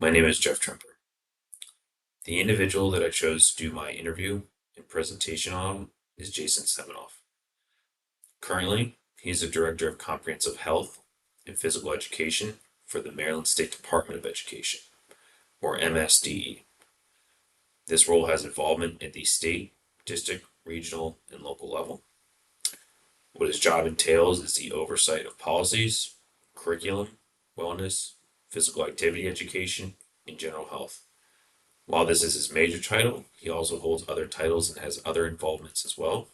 My name is Jeff Tremper. The individual that I chose to do my interview and presentation on is Jason Seminoff. Currently, he is the Director of Comprehensive Health and Physical Education for the Maryland State Department of Education, or MSDE. This role has involvement at the state, district, regional, and local level. What his job entails is the oversight of policies, curriculum, wellness, physical activity education, and general health. While this is his major title, he also holds other titles and has other involvements as well.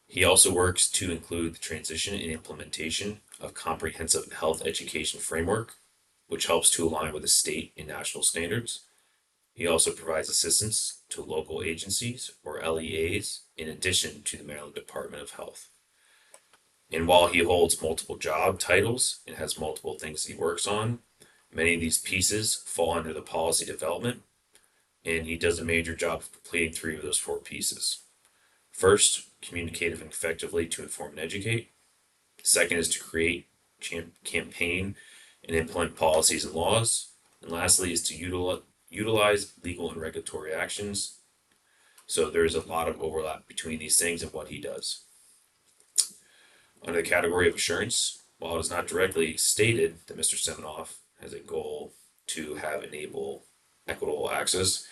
He also works to include the transition and implementation of comprehensive health education framework, which helps to align with the state and national standards. He also provides assistance to local agencies or LEAs in addition to the Maryland Department of Health. And while he holds multiple job titles and has multiple things he works on, many of these pieces fall under the policy development, and he does a major job of completing three of those four pieces. First, communicate effectively to inform and educate. Second is to create, campaign, and implement policies and laws. And lastly is to utilize legal and regulatory actions. So there's a lot of overlap between these things and what he does. Under the category of assurance, while it is not directly stated that Mr. Seminoff has a goal to enable equitable access,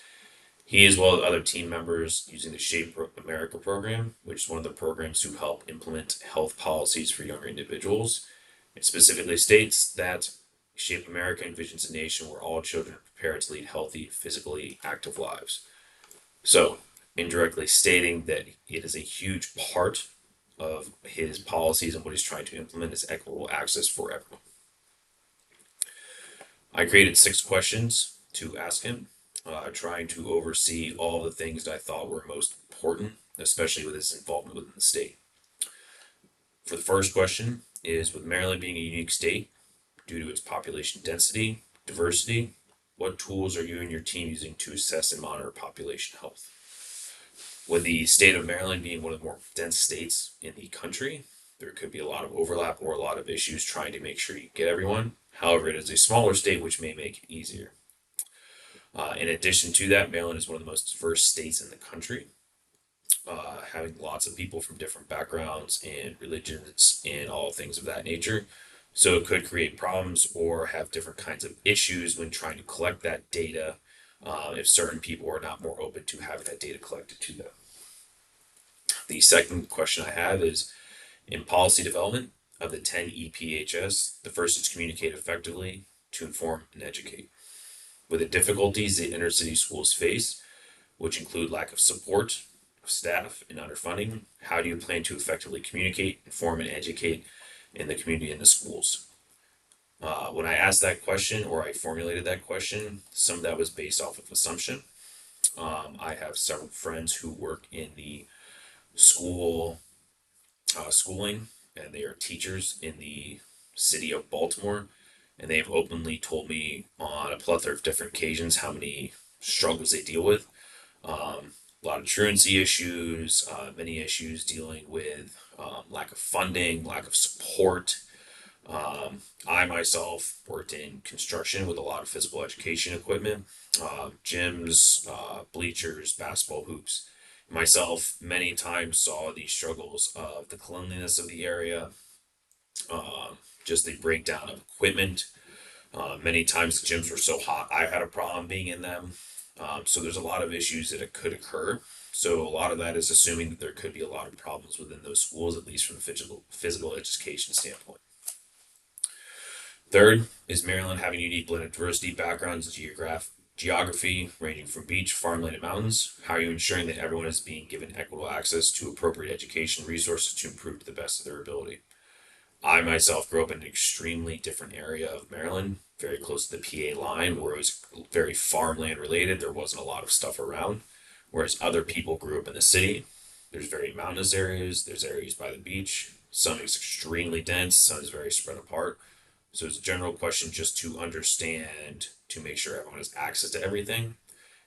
he, as well as other team members, using the Shape America program, which is one of the programs to help implement health policies for younger individuals. It specifically states that Shape America envisions a nation where all children are prepared to lead healthy, physically active lives. So, indirectly stating that it is a huge part of his policies and what he's trying to implement is equitable access for everyone. I created 6 questions to ask him, trying to oversee all the things that I thought were most important, especially with his involvement within the state. For the first question is, with Maryland being a unique state due to its population density, diversity, what tools are you and your team using to assess and monitor population health? With the state of Maryland being one of the more dense states in the country, there could be a lot of overlap or a lot of issues trying to make sure you get everyone. However, it is a smaller state, which may make it easier. In addition to that, Maryland is one of the most diverse states in the country, having lots of people from different backgrounds and religions and all things of that nature. So it could create problems or have different kinds of issues when trying to collect that data if certain people are not more open to having that data collected to them. The second question I have is, in policy development of the 10 EPHS, the first is communicate effectively to inform and educate. With the difficulties that inner city schools face, which include lack of support, of staff, and underfunding, how do you plan to effectively communicate, inform, and educate in the community and the schools? When I asked that question, or I formulated that question, some of that was based off of assumption. I have several friends who work in the schooling, and they are teachers in the city of Baltimore, and they've openly told me on a plethora of different occasions how many struggles they deal with. A lot of truancy issues, many issues dealing with lack of funding, lack of support. I myself worked in construction with a lot of physical education equipment, gyms, bleachers, basketball hoops. Myself, many times saw the struggles of the cleanliness of the area, just the breakdown of equipment. Many times the gyms were so hot, I had a problem being in them. So there's a lot of issues that it could occur. So a lot of that is assuming that there could be a lot of problems within those schools, at least from a physical education standpoint. Third is Maryland having a unique blend of diversity, backgrounds, and geography ranging from beach, farmland, and mountains. How are you ensuring that everyone is being given equitable access to appropriate education resources to improve to the best of their ability? I myself grew up in an extremely different area of Maryland, very close to the PA line, where it was very farmland related. There wasn't a lot of stuff around. Whereas other people grew up in the city. There's very mountainous areas, there's areas by the beach. Some is extremely dense, some is very spread apart. So it's a general question just to understand, to make sure everyone has access to everything.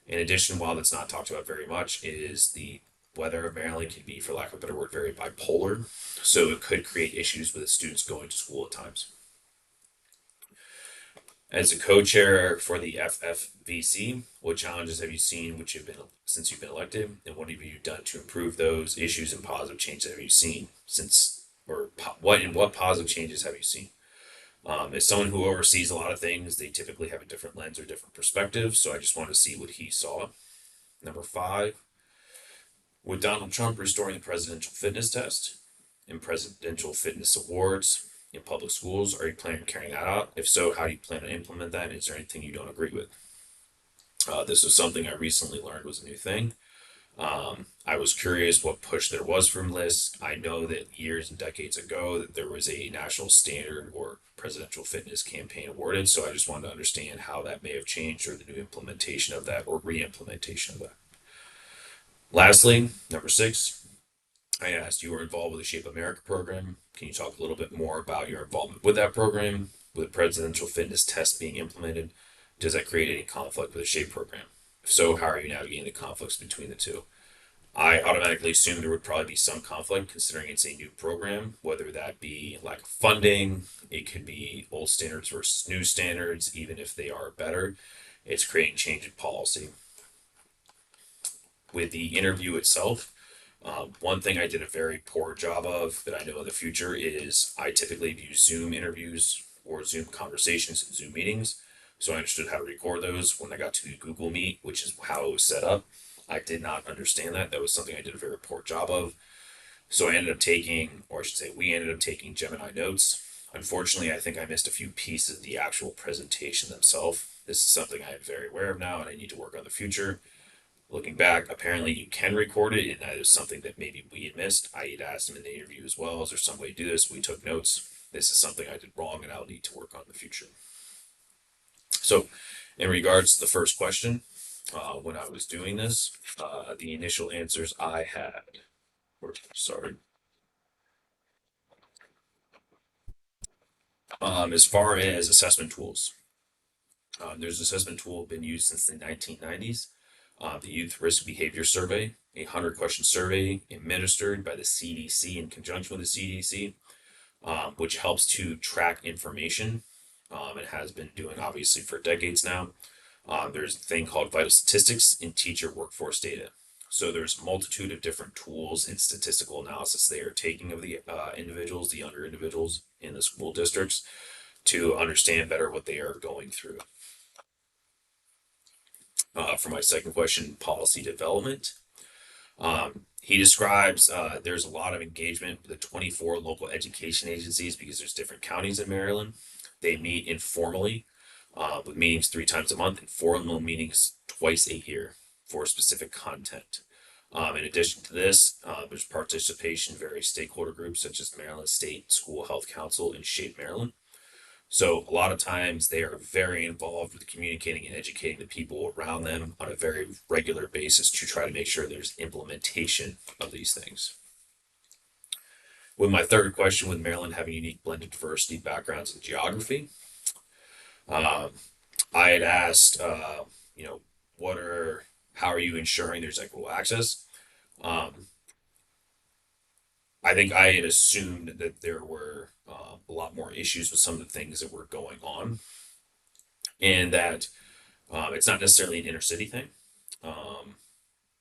In addition, while that's not talked about very much, is the weather of Maryland can be, for lack of a better word, very bipolar. So it could create issues with the students going to school at times. As a co-chair for the FFVC, what challenges have you seen which have been since you've been elected, and what have you done to improve those issues and positive changes have you seen since, or what positive changes have you seen? As someone who oversees a lot of things, they typically have a different lens or different perspective. So I just want to see what he saw. Number five, with Donald Trump restoring the presidential fitness test and presidential fitness awards in public schools, are you planning on carrying that out? If so, how do you plan to implement that? Is there anything you don't agree with? This was something I recently learned was a new thing. I was curious what push there was from lists. I know that years and decades ago that there was a national standard or presidential fitness campaign awarded. So I just wanted to understand how that may have changed or the new implementation of that or re-implementation of that. Lastly, number six, I asked you were involved with the Shape America program. Can you talk a little bit more about your involvement with that program? With the presidential fitness test being implemented, does that create any conflict with the Shape program? If so, how are you navigating the conflicts between the two? I automatically assumed there would probably be some conflict considering it's a new program, whether that be lack of funding, it could be old standards versus new standards, even if they are better. It's creating change in policy. With the interview itself, one thing I did a very poor job of that I know in the future is I typically view Zoom interviews or Zoom conversations and Zoom meetings. So I understood how to record those when I got to Google Meet, which is how it was set up. I did not understand that. That was something I did a very poor job of. So I ended up taking, or I should say, we ended up taking Gemini notes. Unfortunately, I think I missed a few pieces of the actual presentation themselves. This is something I am very aware of now and I need to work on in the future. Looking back, apparently you can record it, and that is something that maybe we had missed. I had asked him in the interview as well, is there some way to do this? We took notes. This is something I did wrong, and I'll need to work on in the future. So, in regards to the first question, when I was doing this, the initial answers I had, or sorry, as far as assessment tools, there's an assessment tool been used since the 1990s. The Youth Risk Behavior Survey, a 100-question survey administered by the CDC in conjunction with the CDC, which helps to track information. It has been doing obviously for decades now. There's a thing called vital statistics in teacher workforce data. So there's a multitude of different tools and statistical analysis they are taking of the individuals, the younger individuals in the school districts to understand better what they are going through. For my second question, policy development. He describes there's a lot of engagement with the 24 local education agencies because there's different counties in Maryland. They meet informally with meetings 3 times a month and formal meetings twice a year for specific content. In addition to this, there's participation in various stakeholder groups such as Maryland State School Health Council and Shape Maryland. So a lot of times they are very involved with communicating and educating the people around them on a very regular basis to try to make sure there's implementation of these things. With my third question, with Maryland having unique blended diversity backgrounds in geography, um, I had asked, what are, how are you ensuring there's equitable access? Um, I think I had assumed that there were a lot more issues with some of the things that were going on, and that it's not necessarily an inner city thing. Um,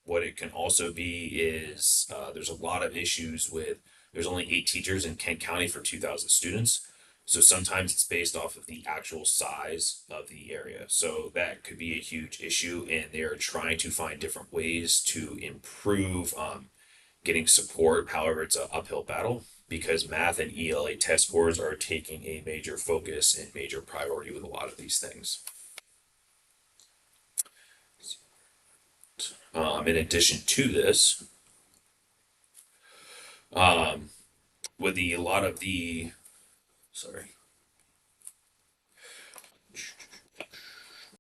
what it can also be is there's a lot of issues with there's only 8 teachers in Kent County for 2,000 students. So sometimes it's based off of the actual size of the area. So that could be a huge issue, and they're trying to find different ways to improve getting support. However, it's an uphill battle because math and ELA test scores are taking a major focus and major priority with a lot of these things. In addition to this, um, with the a lot of the sorry,